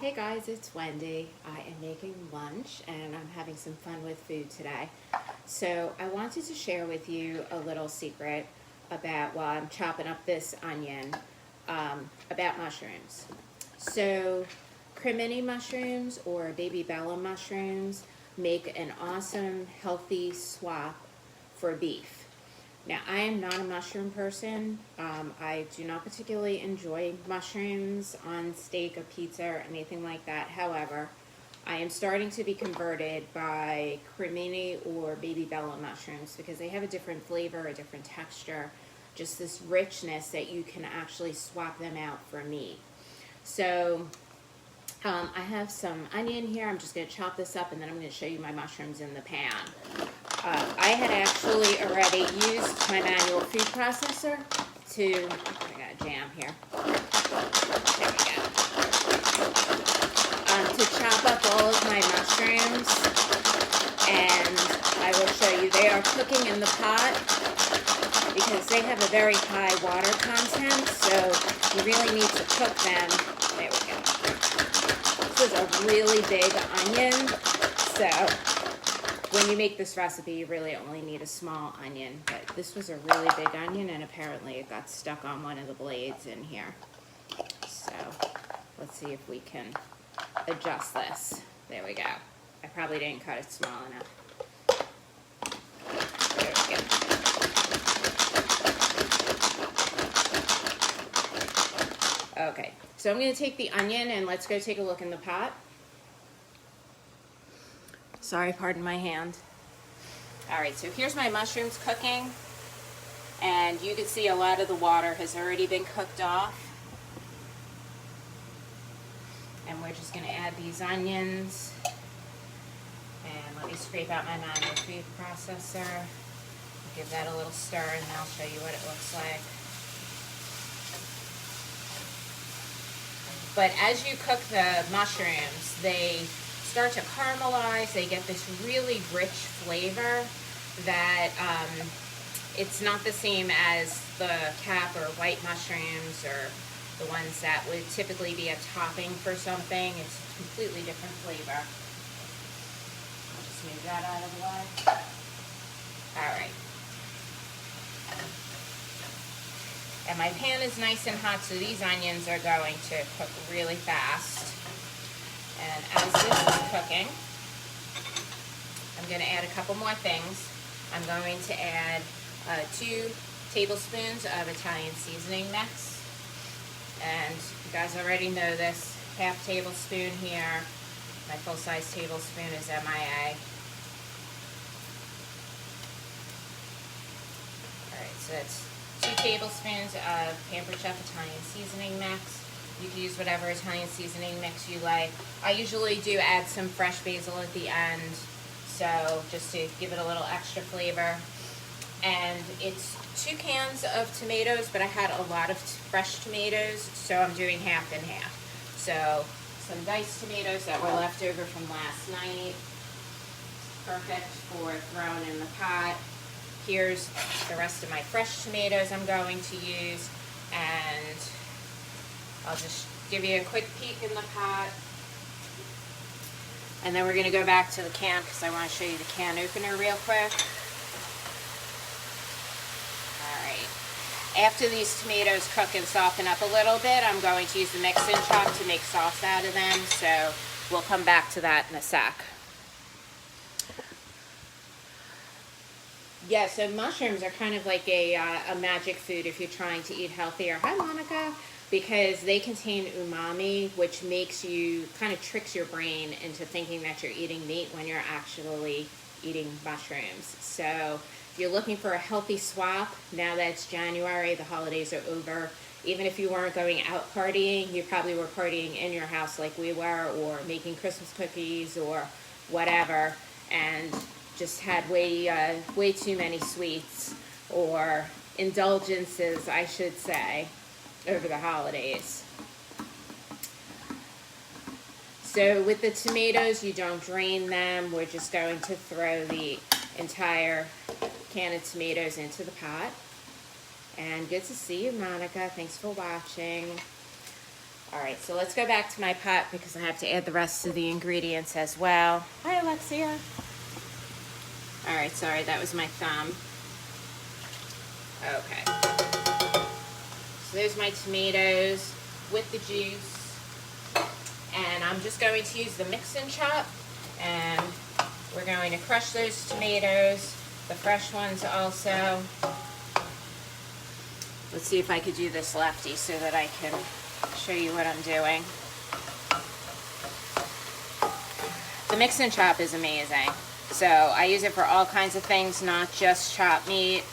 Hey guys, it's Wendy. I am making lunch and I'm having some fun with food today. So I wanted to share with you a little secret about while I'm chopping up this onion about mushrooms. So cremini mushrooms or baby bella mushrooms make an awesome healthy swap for beef. Now, I am not a mushroom person. I do not particularly enjoy mushrooms on steak or pizza or anything like that. However, I am starting to be converted by cremini or baby bella mushrooms because they have a different flavor, a different texture, just this richness that you can actually swap them out for meat. So I have some onion here. I'm just going to chop this up and then I'm going to show you my mushrooms in the pan. I had actually already used my manual food processor to, I got a jam here, there we go, to chop up all of my mushrooms, and I will show you, they are cooking in the pot because they have a very high water content, so you really need to cook them. There we go. This is a really big onion, so when you make this recipe, you really only need a small onion, but this was a really big onion, and apparently it got stuck on one of the blades in here. So let's see if we can adjust this. There we go. I probably didn't cut it small enough. There we go. Okay, so I'm going to take the onion and let's go take a look in the pot. Sorry, pardon my hand. All right, so here's my mushrooms cooking, and you can see a lot of the water has already been cooked off. And we're just going to add these onions, and let me scrape out my manual food processor. Give that a little stir, and then I'll show you what it looks like. But as you cook the mushrooms, they start to caramelize. They get this really rich flavor that it's not the same as the cap or white mushrooms or the ones that would typically be a topping for something. It's a completely different flavor. I'll just move that out of the way. All right. And my pan is nice and hot, so these onions are going to cook really fast. And as this is cooking, I'm going to add a couple more things. I'm going to add 2 tablespoons of Italian seasoning mix. And you guys already know this, half tablespoon here. My full-size tablespoon is MIA. Alright, so it's 2 tablespoons of Pampered Chef Italian seasoning mix. You can use whatever Italian seasoning mix you like. I usually do add some fresh basil at the end, so just to give it a little extra flavor. And it's 2 cans of tomatoes, but I had a lot of fresh tomatoes, so I'm doing half and half. So some diced tomatoes that were left over from last night. Perfect for throwing in the pot. Here's the rest of my fresh tomatoes I'm going to use, and I'll just give you a quick peek in the pot. And then we're going to go back to the can because I want to show you the can opener real quick. Alright. After these tomatoes cook and soften up a little bit, I'm going to use the mix-in chop to make sauce out of them. So we'll come back to that in a sec. Yeah, so mushrooms are kind of like a magic food if you're trying to eat healthier. Hi, Monica. Because they contain umami, which makes you, kind of tricks your brain into thinking that you're eating meat when you're actually eating mushrooms. So if you're looking for a healthy swap, now that it's January, the holidays are over, even if you weren't going out partying, you probably were partying in your house like we were, or making Christmas cookies or whatever, and just had way too many sweets, or indulgences, I should say, over the holidays. So with the tomatoes, you don't drain them. We're just going to throw the entire can of tomatoes into the pot. And good to see you, Monica. Thanks for watching. All right, so let's go back to my pot because I have to add the rest of the ingredients as well. Hi, Alexia. All right, sorry, that was my thumb. Okay. So there's my tomatoes with the juice. And I'm just going to use the mix and chop. And we're going to crush those tomatoes, the fresh ones also. Let's see if I could do this lefty so that I can show you what I'm doing. The mix and chop is amazing. So I use it for all kinds of things, not just chopped meat.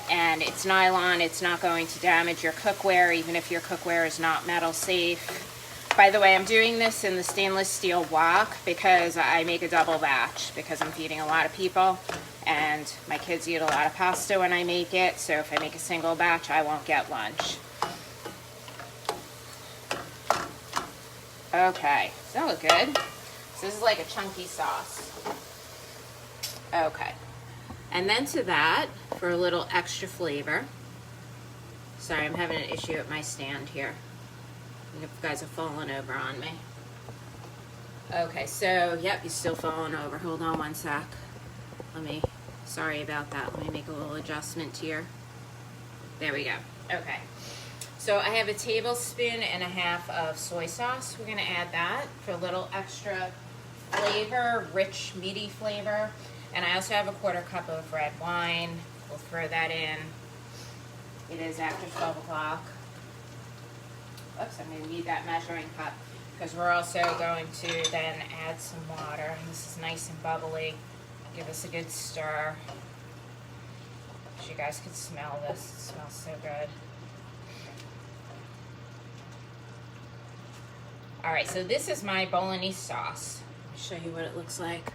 And it's nylon, it's not going to damage your cookware, even if your cookware is not metal safe. By the way, I'm doing this in the stainless steel wok because I make a double batch because I'm feeding a lot of people and my kids eat a lot of pasta when I make it, so if I make a single batch, I won't get lunch. Okay, does that look good? So this is like a chunky sauce. Okay, and then to that, for a little extra flavor, sorry, I'm having an issue at my stand here. You guys are falling over on me. Okay, so, yep, you're still falling over. Hold on one sec. Sorry about that. Let me make a little adjustment here. There we go. Okay. So I have a tablespoon and a half of soy sauce. We're gonna add that for a little extra flavor, rich, meaty flavor. And I also have a 1/4 cup of red wine. We'll throw that in. It is after 12 o'clock. Oops, I'm going to need that measuring cup because we're also going to then add some water. This is nice and bubbly. Give this a good stir. Wish you guys could smell this. It smells so good. Alright, so this is my Bolognese sauce. Let me show you what it looks like.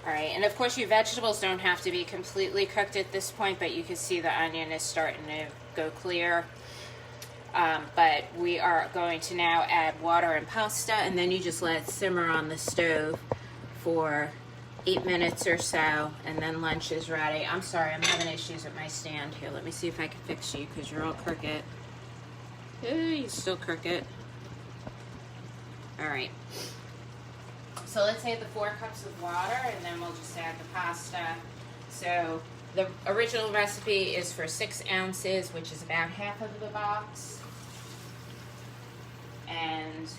Alright, and of course your vegetables don't have to be completely cooked at this point, but you can see the onion is starting to go clear. But we are going to now add water and pasta, and then you just let it simmer on the stove for 8 minutes or so, and then lunch is ready. I'm sorry, I'm having issues with my stand here. Let me see if I can fix you because you're all crooked. You're still crooked. Alright. So let's add the 4 cups of water, and then we'll just add the pasta. So the original recipe is for 6 ounces, which is about half of the box. And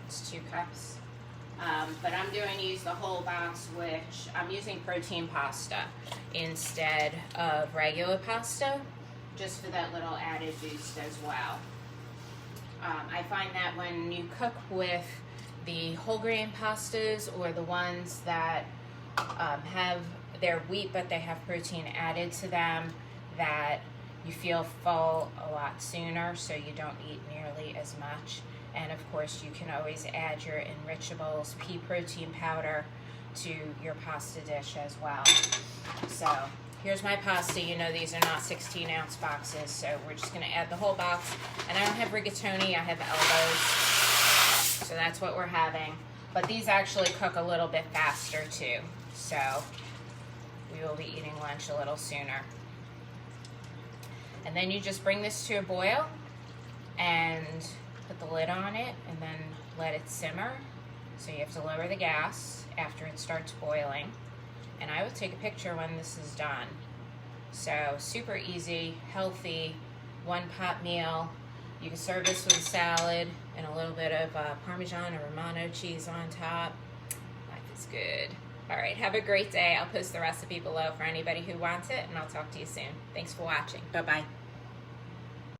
it's 2 cups. But I'm going to use the whole box, which I'm using protein pasta instead of regular pasta, just for that little added boost as well. I find that when you cook with the whole grain pastas or the ones that have their wheat but they have protein added to them, that you feel full a lot sooner, so you don't eat nearly as much. And of course you can always add your Enrichables pea protein powder to your pasta dish as well. So here's my pasta. You know these are not 16-ounce boxes, so we're just going to add the whole box. And I don't have rigatoni, I have elbows. So that's what we're having. But these actually cook a little bit faster too. So we will be eating lunch a little sooner. And then you just bring this to a boil and put the lid on it and then let it simmer. So you have to lower the gas after it starts boiling. And I will take a picture when this is done. So super easy, healthy, one-pot meal. You can serve this with a salad and a little bit of Parmesan or Romano cheese on top. Life is good. All right, have a great day. I'll post the recipe below for anybody who wants it, and I'll talk to you soon. Thanks for watching. Bye-bye.